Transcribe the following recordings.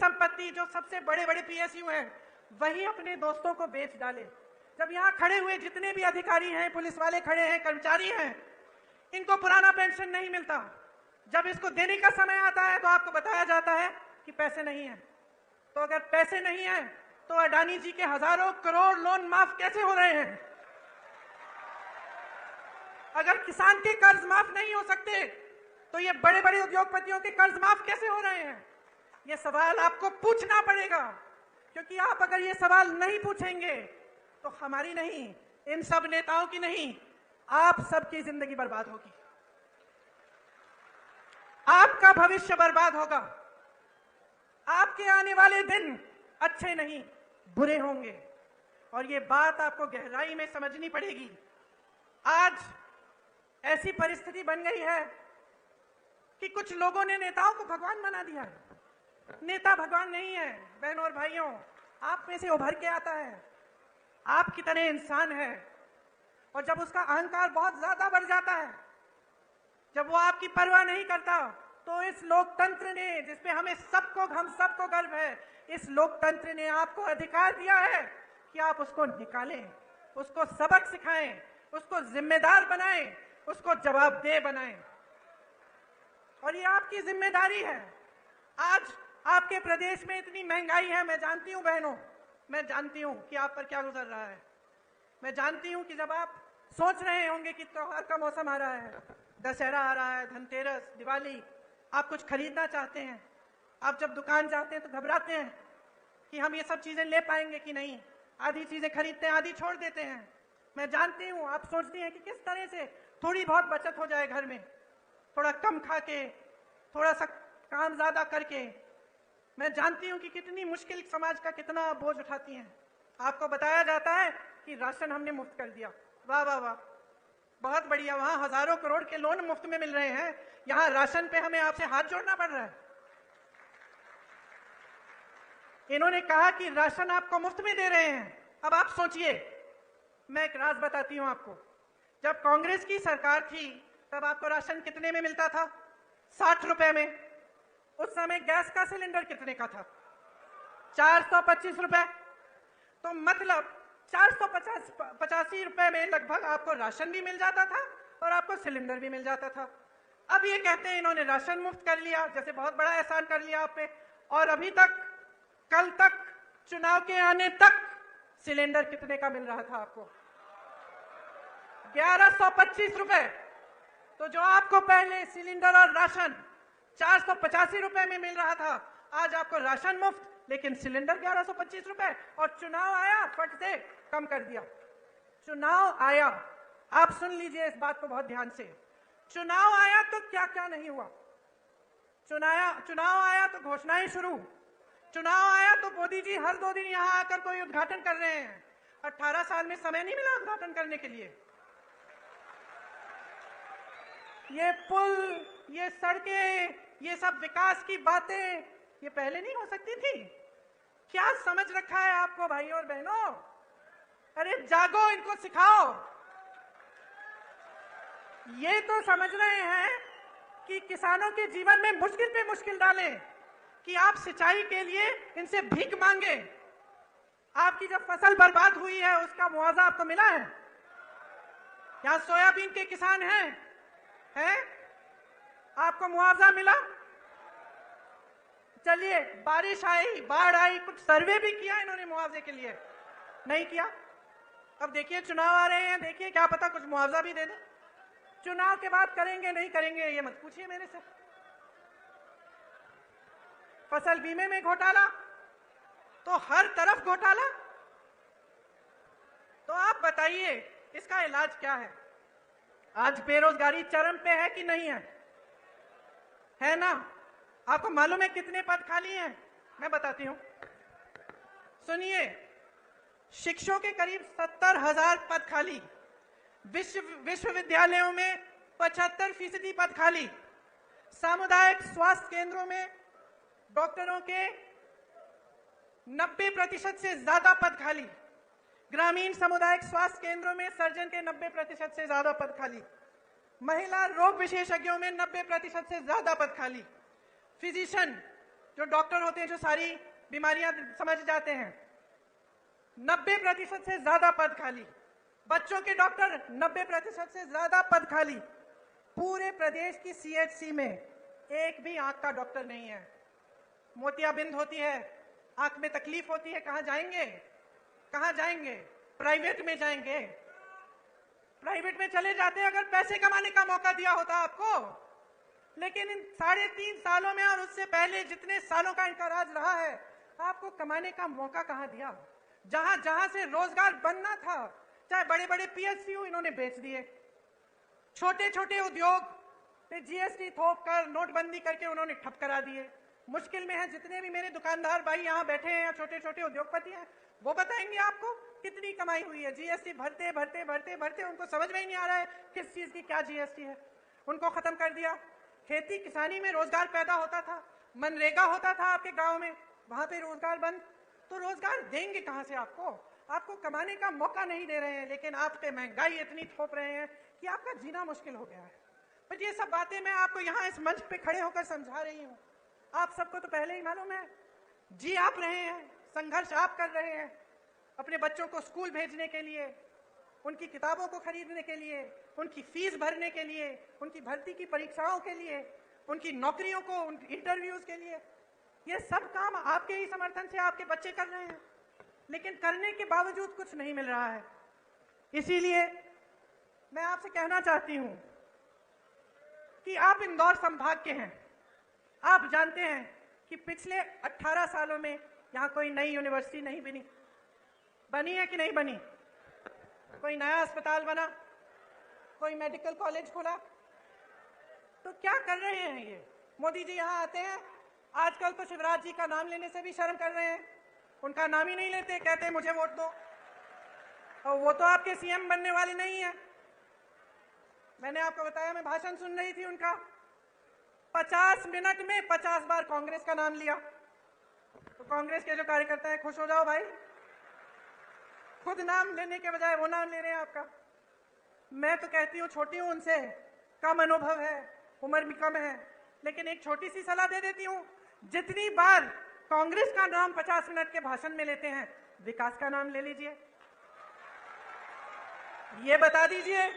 संपत्ति जो सबसे बड़े बड़े पीएसयू हैं वही अपने दोस्तों को बेच डाले। जब यहाँ खड़े हुए जितने भी अधिकारी हैं, पुलिस वाले खड़े हैं, कर्मचारी हैं, इनको पुराना पेंशन नहीं मिलता। जब इसको देने का समय आता है तो आपको बताया जाता है कि पैसे नहीं है। तो अगर पैसे नहीं है तो अडानी जी के हजारों करोड़ लोन माफ कैसे हो रहे हैं? अगर किसान के कर्ज माफ नहीं हो सकते तो ये बड़े बड़े उद्योगपतियों के कर्ज माफ कैसे हो रहे हैं? ये सवाल आपको पूछना पड़ेगा, क्योंकि आप अगर ये सवाल नहीं पूछेंगे तो हमारी नहीं, इन सब नेताओं की नहीं, आप सबकी जिंदगी बर्बाद होगी, आपका भविष्य बर्बाद होगा, आपके आने वाले दिन अच्छे नहीं बुरे होंगे। और ये बात आपको गहराई में समझनी पड़ेगी। आज ऐसी परिस्थिति बन गई है कि कुछ लोगों ने नेताओं को भगवान बना दिया है। नेता भगवान नहीं है बहनों और भाइयों, आप में से उभर के आता है, आपकी तरह इंसान है। और जब उसका अहंकार बहुत ज्यादा बढ़ जाता है, जब वो आपकी परवाह नहीं करता, तो इस लोकतंत्र ने, जिसपे हम सबको गर्व है, इस लोकतंत्र ने आपको अधिकार दिया है कि आप उसको निकालें, उसको सबक सिखाएं, उसको जिम्मेदार बनाएं, उसको जवाबदेह बनाएं। और ये आपकी जिम्मेदारी है। आज आपके प्रदेश में इतनी महंगाई है, मैं जानती हूं बहनों, मैं जानती हूं कि आप पर क्या गुजर रहा है। मैं जानती हूं कि जब आप सोच रहे होंगे कि त्योहार का मौसम आ रहा है, दशहरा आ रहा है, धनतेरस, दिवाली, आप कुछ खरीदना चाहते हैं, आप जब दुकान जाते हैं तो घबराते हैं कि हम ये सब चीजें ले पाएंगे कि नहीं। आधी चीजें खरीदते हैं, आधी छोड़ देते हैं। मैं जानती हूं आप सोचती हैं कि किस तरह से थोड़ी बहुत बचत हो जाए घर में, थोड़ा कम खा के, थोड़ा सा काम ज्यादा करके। मैं जानती हूं कि कितनी मुश्किल समाज का कितना बोझ उठाती हैं। आपको बताया जाता है कि राशन हमने मुफ्त कर दिया, वाह वाह वाह, बहुत बढ़िया। वहां हजारों करोड़ के लोन मुफ्त में मिल रहे हैं, यहाँ राशन पे हमें आपसे हाथ जोड़ना पड़ रहा है। इन्होंने कहा कि राशन आपको मुफ्त में दे रहे हैं। अब आप सोचिए, मैं एक राज बताती हूं आपको। जब कांग्रेस की सरकार थी तब आपको राशन कितने में मिलता था? 60 रुपए में। उस समय गैस का सिलेंडर कितने का था? 425 रुपए। तो मतलब 485 रुपए में लगभग आपको राशन भी मिल जाता था और आपको सिलेंडर भी मिल जाता था। अब ये कहते हैं इन्होंने राशन मुफ्त कर लिया, जैसे बहुत बड़ा एहसान कर लिया आप पे। और अभी तक, कल तक, चुनाव के आने तक सिलेंडर कितने का मिल रहा था आपको? 1125 रुपए। तो जो आपको पहले सिलेंडर और राशन 485 रुपए में मिल रहा था, आज आपको राशन मुफ्त लेकिन सिलेंडर 1125 रुपए। और चुनाव आया, फट से कम कर दिया। चुनाव आया, आप सुन लीजिए इस बात को बहुत ध्यान से। चुनाव आया तो क्या क्या नहीं हुआ। चुनाव आया तो घोषणाएं शुरू। चुनाव आया तो मोदी जी हर 2 दिन यहां आकर कोई उद्घाटन कर रहे हैं। 18 साल में समय नहीं मिला उद्घाटन करने के लिए। ये पुल, ये सड़कें, ये सब विकास की बातें ये पहले नहीं हो सकती थी? क्या समझ रखा है आपको भाइयों और बहनों? अरे जागो, इनको सिखाओ। ये तो समझ रहे हैं कि किसानों के जीवन में मुश्किल पे मुश्किल डालें, कि आप सिंचाई के लिए इनसे भीख मांगे। आपकी जब फसल बर्बाद हुई है उसका मुआवजा आपको मिला है? यहाँ सोयाबीन के किसान हैं? आपको मुआवजा मिला? चलिए, बारिश आई, बाढ़ आई, कुछ सर्वे भी किया इन्होंने मुआवजे के लिए? नहीं किया। अब देखिए चुनाव आ रहे हैं, देखिए क्या पता कुछ मुआवजा भी दे दें। चुनाव के बाद करेंगे नहीं करेंगे ये मत पूछिए मेरे से। फसल बीमे में घोटाला, तो हर तरफ घोटाला। तो आप बताइए इसका इलाज क्या है? आज बेरोजगारी चरम पे है कि नहीं है? है ना? आपको मालूम है कितने पद खाली हैं? मैं बताती हूं, सुनिए। शिक्षकों के करीब 70,000 पद खाली, विश्वविद्यालयों में 75% पद खाली, सामुदायिक स्वास्थ्य केंद्रों में डॉक्टरों के 90% से ज्यादा पद खाली, ग्रामीण सामुदायिक स्वास्थ्य केंद्रों में सर्जन के 90% से ज्यादा पद खाली, महिला रोग विशेषज्ञों में 90% से ज्यादा पद खाली, फिजिशियन जो डॉक्टर होते हैं, जो सारी बीमारियां समझ जाते हैं, 90% से ज्यादा पद खाली। बच्चों के डॉक्टर 90% से ज्यादा पद खाली। पूरे प्रदेश की सीएचसी में एक भी आंख का डॉक्टर नहीं है। मोतियाबिंद होती है, आंख में तकलीफ होती है, कहां जाएंगे? कहां जाएंगे? प्राइवेट में जाएंगे। प्राइवेट में चले जाते हैं अगर पैसे कमाने का मौका दिया होता आपको। लेकिन इन 3.5 सालों में और उससे पहले जितने सालों का इनका राज रहा है, आपको कमाने का मौका कहां दिया? जहां जहां से रोजगार बनना था, चाहे बड़े बड़े पीएसयू इन्होंने बेच दिए। छोटे छोटे उद्योग पे जीएसटी थोप कर, नोटबंदी करके उन्होंने ठप करा दिए। मुश्किल में है जितने भी मेरे दुकानदार भाई यहाँ बैठे हैं या छोटे छोटे उद्योगपति हैं, वो बताएंगे आपको कितनी कमाई हुई है। जीएसटी भरते भरते भरते भरते उनको समझ में ही नहीं आ रहा है किस चीज की क्या जीएसटी है। उनको खत्म कर दिया। खेती किसानी में रोजगार पैदा होता था, मनरेगा होता था आपके गांव में, वहां पे रोजगार बंद। तो रोजगार देंगे कहां से आपको? आपको कमाने का मौका नहीं दे रहे हैं, लेकिन आप पे महंगाई इतनी थोप रहे हैं कि आपका जीना मुश्किल हो गया है। पर ये सब बातें मैं आपको यहाँ इस मंच पे खड़े होकर समझा रही हूँ। आप सबको तो पहले ही मालूम है, जी आप रहे हैं, संघर्ष आप कर रहे हैं अपने बच्चों को स्कूल भेजने के लिए, उनकी किताबों को खरीदने के लिए, उनकी फीस भरने के लिए, उनकी भर्ती की परीक्षाओं के लिए, उनकी नौकरियों को, उनकी इंटरव्यूज के लिए। ये सब काम आपके ही समर्थन से आपके बच्चे कर रहे हैं, लेकिन करने के बावजूद कुछ नहीं मिल रहा है। इसीलिए मैं आपसे कहना चाहती हूं कि आप इंदौर संभाग के हैं। आप जानते हैं कि पिछले 18 सालों में यहां कोई नई यूनिवर्सिटी नहीं बनी। बनी है कि नहीं बनी? कोई नया अस्पताल बना? कोई मेडिकल कॉलेज खुला? तो क्या कर रहे हैं ये? मोदी जी यहां आते हैं, आजकल तो शिवराज जी का नाम लेने से भी शर्म कर रहे हैं। उनका नाम ही नहीं लेते, कहते हैं मुझे वोट दो। और वो तो आपके सीएम बनने वाले नहीं है। मैंने आपको बताया, मैं भाषण सुन रही थी उनका, 50 मिनट में 50 बार कांग्रेस का नाम लिया। तो कांग्रेस के जो कार्यकर्ता हैं, खुश हो जाओ भाई, खुद नाम लेने के बजाय वो नाम ले रहे हैं आपका। मैं तो कहती हूँ, छोटी हूं उनसे, कम अनुभव है, उम्र भी कम है, लेकिन एक छोटी सी सलाह दे देती हूँ। जितनी बार कांग्रेस का नाम 50 मिनट के भाषण में लेते हैं, विकास का नाम ले लीजिए। ये बता दीजिए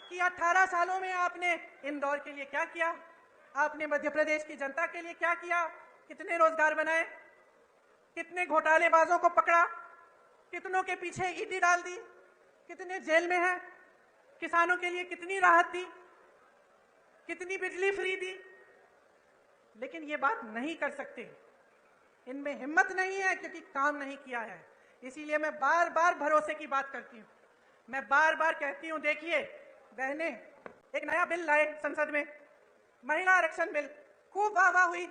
कि 18 सालों में आपने इंदौर के लिए क्या किया, आपने मध्य प्रदेश की जनता के लिए क्या किया, कितने रोजगार बनाए, कितने घोटालेबाजों को पकड़ा, कितनों के पीछे ईडी डाल दी, कितने जेल में हैं, किसानों के लिए कितनी राहत दी, कितनी बिजली फ्री दी। लेकिन ये बात नहीं कर सकते, इनमें हिम्मत नहीं है, क्योंकि काम नहीं किया है। इसीलिए मैं बार बार भरोसे की बात करती हूँ। मैं बार बार कहती हूँ, देखिए बहने, एक नया बिल लाए संसद में, महिला आरक्षण बिल, खूब वाह वाह हुई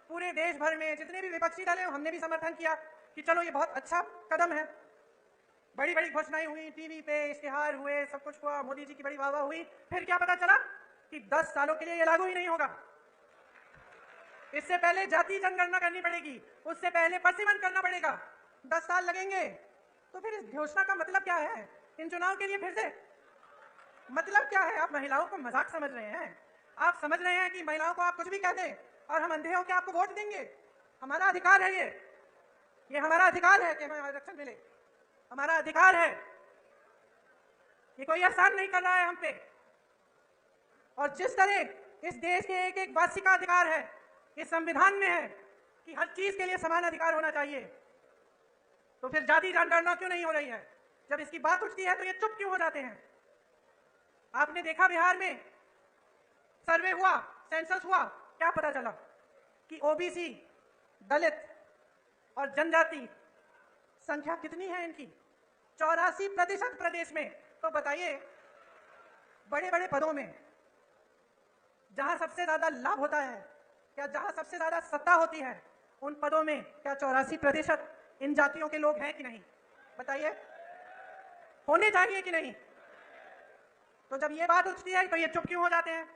पूरे देश भर में। जितने भी विपक्षी दल हैं, हमने भी समर्थन किया कि चलो ये बहुत अच्छा कदम है। बड़ी बड़ी घोषणाएं हुई, टीवी पे इश्तिहार हुए, सब कुछ हुआ, मोदी जी की बड़ी वाह वाह हुई। फिर क्या पता चला कि 10 सालों के लिए ये लागू ही नहीं होगा। इससे पहले जाति जनगणना करनी पड़ेगी, उससे पहले पर्सिवन करना पड़ेगा, 10 साल लगेंगे। तो फिर इस घोषणा का मतलब क्या है? इन चुनाव के लिए फिर से मतलब क्या है? आप महिलाओं को मजाक समझ रहे हैं? आप समझ रहे हैं कि महिलाओं को आप कुछ भी कह दें और हम अंधे होकर आपको वोट देंगे? हमारा अधिकार है ये हमारा अधिकार है कि हमें आरक्षण मिले, हमारा अधिकार है। ये कोई एहसान नहीं कर रहा है हम पे। और जिस तरह इस देश के एक एक वासी का अधिकार है, इस संविधान में है कि हर चीज के लिए समान अधिकार होना चाहिए, तो फिर जाति जनगणना क्यों नहीं हो रही है? जब इसकी बात उठती है तो ये चुप क्यों हो जाते हैं? आपने देखा बिहार में सर्वे हुआ, सेंसस हुआ, क्या पता चला कि ओबीसी, दलित और जनजाति संख्या कितनी है इनकी? 84% प्रदेश में। तो बताइए, बड़े बड़े पदों में जहां सबसे ज्यादा लाभ होता है, क्या जहां सबसे ज्यादा सत्ता होती है, उन पदों में क्या 84% इन जातियों के लोग हैं कि नहीं? बताइए, होने चाहिए कि नहीं? तो जब ये बात उठती है तो ये चुप क्यों हो जाते हैं?